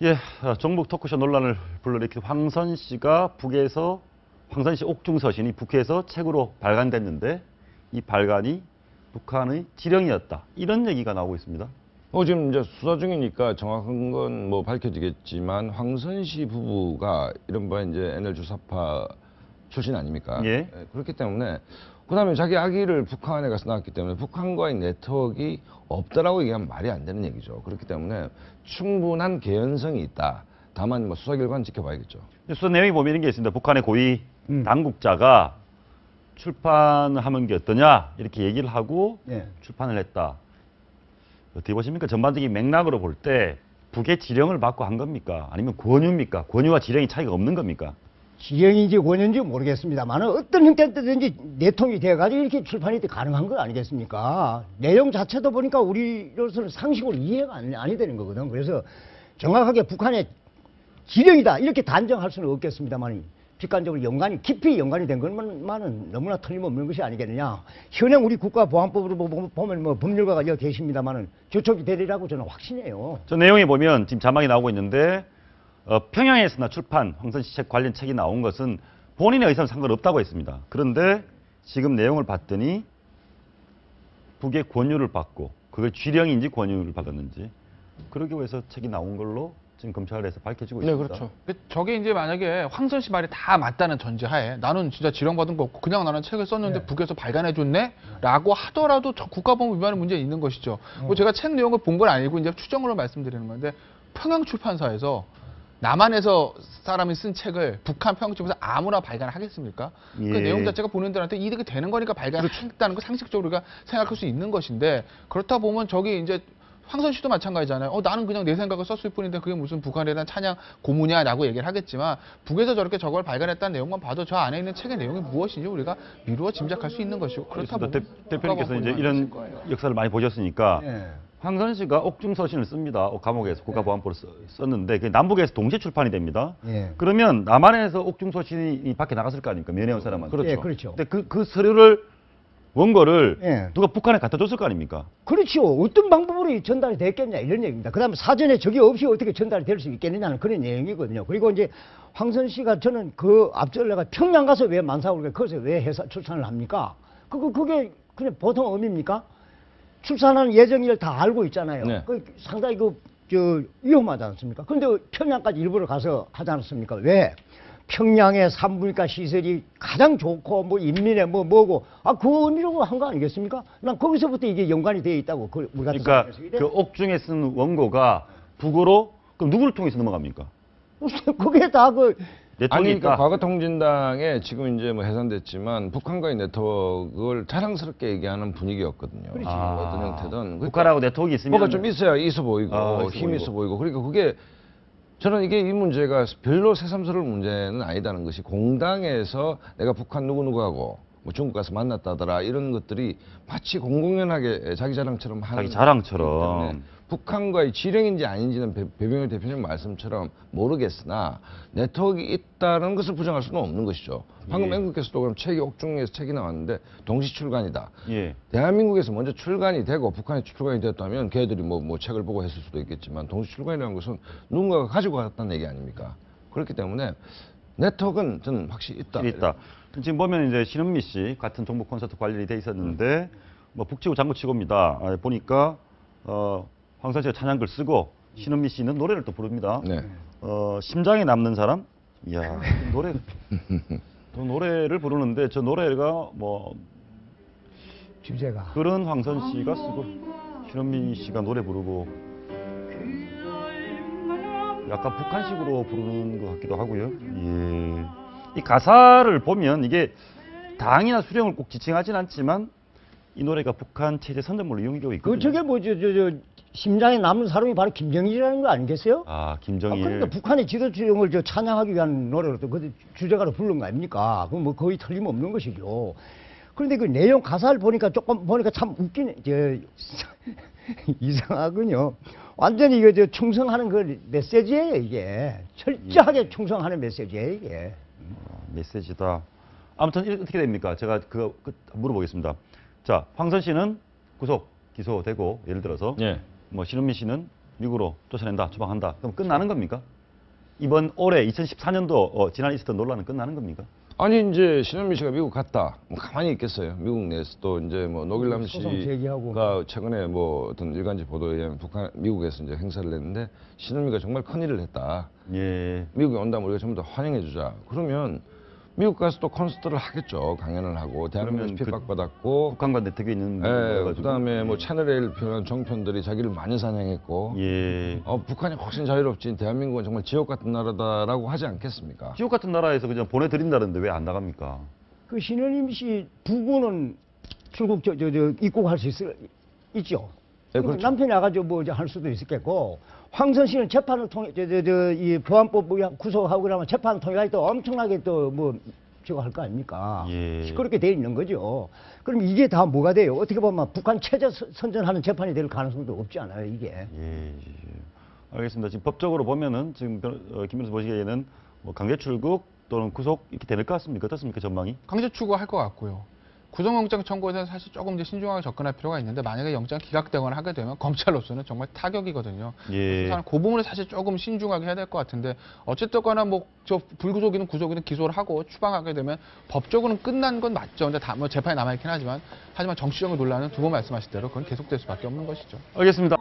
예, 종북 토크쇼 논란을 불러일으킨 황선 씨가 북에서 황선 씨 옥중서신이 북에서 책으로 발간됐는데 이 발간이 북한의 지령이었다. 이런 얘기가 나오고 있습니다. 지금 이제 수사 중이니까 정확한 건 뭐 밝혀지겠지만 황선 씨 부부가 이른바 이제 NL 주사파 출신 아닙니까? 예. 그렇기 때문에 그다음에 자기 아기를 북한에 가서 낳았기 때문에 북한과의 네트워크가 없다라고 얘기하면 말이 안 되는 얘기죠. 그렇기 때문에 충분한 개연성이 있다. 다만 뭐 수사 결과는 지켜봐야겠죠. 수사 내용이 보면 이런 게 있습니다. 북한의 고위 당국자가 출판하면 게 어떠냐 이렇게 얘기를 하고 출판을 했다. 어떻게 보십니까? 전반적인 맥락으로 볼 때 북의 지령을 받고 한 겁니까? 아니면 권유입니까? 권유와 지령이 차이가 없는 겁니까? 지령인지 권유인지 모르겠습니다만 어떤 형태든지 내통이 돼가지고 이렇게 출판이 가능한 거 아니겠습니까? 내용 자체도 보니까 우리로서는 상식으로 이해가 아니 되는 거거든. 그래서 정확하게 북한의 지령이다 이렇게 단정할 수는 없겠습니다만 객관적으로 깊이 연관이 된 것만은 너무나 틀림없는 것이 아니겠느냐. 현행 우리 국가보안법으로 보면 뭐 법률가가 여기 계십니다만은 저촉이 되리라고 저는 확신해요. 저 내용에 보면 지금 자막이 나오고 있는데 평양에서나 출판 황선 씨 책 관련 책이 나온 것은 본인의 의사는 상관없다고 했습니다. 그런데 지금 내용을 봤더니 북의 권유를 받고 그게 지령인지 권유를 받았는지 그러기 위해서 책이 나온 걸로 지금 검찰에서 밝혀지고 있습니다. 네, 그렇죠. 저게 이제 만약에 황선 씨 말이 다 맞다는 전제하에 나는 진짜 지령받은 거 없고 그냥 나는 책을 썼는데 북에서 발간해줬네? 라고 하더라도 국가보안 위반의 문제는 있는 것이죠. 뭐 제가 책 내용을 본 건 아니고 이제 추정으로 말씀드리는 건데 평양 출판사에서 남한에서 사람이 쓴 책을 북한 평양집에서 아무나 발간하겠습니까? 그 내용 자체가 본인들한테 이득이 되는 거니까 발간하겠다는 거 상식적으로 우리가 생각할 수 있는 것인데 그렇다 보면 저기 이제 황선 씨도 마찬가지잖아요. 나는 그냥 내 생각을 썼을 뿐인데 그게 무슨 북한에 대한 찬양 고무냐라고 얘기를 하겠지만 북에서 저렇게 저걸 발간했다는 내용만 봐도 저 안에 있는 책의 내용이 무엇인지 우리가 미루어 짐작할 수 있는 것이고 그렇다 보면 대표님께서 이제 이런 역사를 많이 보셨으니까 황선 씨가 옥중서신을 씁니다. 감옥에서 국가보안법을 썼는데 그게 남북에서 동시에 출판이 됩니다. 그러면 남한에서 옥중서신이 밖에 나갔을 거 아닙니까? 면회 온 사람한테. 그렇죠. 그렇죠. 근데 그 서류를 원고를 누가 북한에 갖다 줬을 거 아닙니까? 그렇죠. 어떤 방법으로 전달이 됐겠냐 이런 얘기입니다. 그다음에 사전에 적이 없이 어떻게 전달이 될 수 있겠느냐는 그런 내용이거든요. 그리고 이제 황선 씨가 저는 그 앞절 내가 평양 가서 왜 만사고를 거기서 왜 회사 출산을 합니까? 그게 그냥 보통 의미입니까? 출산하는 예정일 다 알고 있잖아요. 그 상당히 위험하지 않습니까? 그런데 평양까지 일부러 가서 하지 않았습니까? 왜? 평양의 산부인과 시설이 가장 좋고 뭐 인민의 뭐고 그 의미로 한 거 아니겠습니까? 난 거기서부터 이게 연관이 되어 있다고 우리가 그러니까 그 옥중에 쓴 원고가 북으로 그럼 누구를 통해서 넘어갑니까? 그게 다 아니 그러니까 과거 통진당에 지금 이제 뭐 해산됐지만 북한과의 네트워크를 자랑스럽게 얘기하는 분위기였거든요. 어떤 형태든 북한하고 네트워크 있으면 뭐가 좀 있어야 있어 보이고 힘이 있어 보이고 그러니까 그게 저는 이 문제가 별로 새삼스러운 문제는 아니다는 것이 공당에서 내가 북한 누구누구하고 뭐 중국 가서 만났다더라 이런 것들이 마치 공공연하게 자기 자랑처럼 하는 자기 자랑처럼 북한과의 지령인지 아닌지는 배병일 대표님 말씀처럼 모르겠으나 네트워크가 있다는 것을 부정할 수는 없는 것이죠. 방금 앵국께서도 그럼 책이 옥중에서 책이 나왔는데 동시 출간이다. 대한민국에서 먼저 출간이 되고 북한에 출간이 됐다면 걔들이 뭐 책을 보고 했을 수도 있겠지만 동시 출간이라는 것은 누군가가 가지고 갔다는 얘기 아닙니까? 그렇기 때문에 네트워크는 저는 확실히 있다. 지금 보면 이제 신은미 씨 같은 종북 콘서트 관련이 돼 있었는데 뭐 북치고 장구치고입니다. 보니까 황선 씨가 찬양글 쓰고 신은미 씨는 노래를 또 부릅니다. 심장에 남는 사람? 이야, 노래를 부르는데 저 노래가 뭐 주제가 그런 황선 씨가 쓰고 신은미 씨가 노래 부르고 약간 북한식으로 부르는 것 같기도 하고요. 이 가사를 보면 이게 당이나 수령을 꼭 지칭하진 않지만 이 노래가 북한 체제 선전물로 이용되고 있거든요. 저게 심장에 남는 사람이 바로 김정일이라는 거 아니겠어요? 김정일. 그러니까 북한의 지도층을 찬양하기 위한 노래로 그 주제가로 부른 거 아닙니까? 그건 뭐 거의 틀림없는 것이죠. 그런데 그 내용 가사를 보니까 참 웃기네. 이상하군요. 완전히 이거 충성하는 그 메시지예요, 이게. 철저하게 충성하는 메시지예요, 이게. 메시지다. 아무튼 어떻게 됩니까? 제가 물어보겠습니다. 자, 황선 씨는 구속, 기소되고 예를 들어서 뭐 신은미 씨는 미국으로 쫓아낸다, 추방한다. 그럼 끝나는 겁니까? 이번 올해 2014년도 지난해 있었던 논란은 끝나는 겁니까? 아니 이제 신현미 씨가 미국 갔다. 뭐 가만히 있겠어요. 미국 내에서 또 이제 뭐 노길남 소송 제기하고. 씨가 최근에 뭐 어떤 일간지 보도에 의하면 미국에서 이제 행사를 했는데 신현미가 정말 큰 일을 했다. 예. 미국에 온다면 우리가 전부 다 환영해 주자. 그러면 미국 가서 또 콘서트를 하겠죠. 강연을 하고 대한민국에서 그러면 핍박받았고 북한과 내태교 있는 그다음에 뭐 채널A를 표현한 정편들이 자기를 많이 사냥했고 예. 북한이 훨씬 자유롭지 대한민국은 정말 지옥 같은 나라다라고 하지 않겠습니까? 지옥 같은 나라에서 그냥 보내드린다는데 왜 안 나갑니까? 그 신현임 씨 부부는 출국 입국할 수 있죠. 네, 그리고 그렇죠. 남편이 나가지고 뭐 할 수도 있었겠고 황선 씨는 재판을 통해 이 보안법 구속하고 그러면 재판을 통해 또 엄청나게 또 뭐 저거 할 거 아닙니까? 예. 시끄럽게 돼 있는 거죠. 그럼 이게 다 뭐가 돼요? 어떻게 보면 북한 체제 선전하는 재판이 될 가능성도 없지 않아요, 이게. 예. 알겠습니다. 지금 법적으로 보면은 지금 김 변호사 보시기에는 뭐 강제 출국 또는 구속 이렇게 될 것 같습니까? 어떻습니까, 전망이? 강제 추구할 것 같고요. 구속영장 청구에서는 사실 조금 이제 신중하게 접근할 필요가 있는데 만약에 영장 기각되거나 하게 되면 검찰로서는 정말 타격이거든요. 예. 그래서 그 부분을 사실 조금 신중하게 해야 될 것 같은데 어쨌든거나 뭐 저 불구속이든 구속이든 기소를 하고 추방하게 되면 법적으로는 끝난 건 맞죠. 근데 뭐 재판이 남아있긴 하지만 정치적인 논란은 두 번 말씀하신 대로 그건 계속될 수밖에 없는 것이죠. 알겠습니다.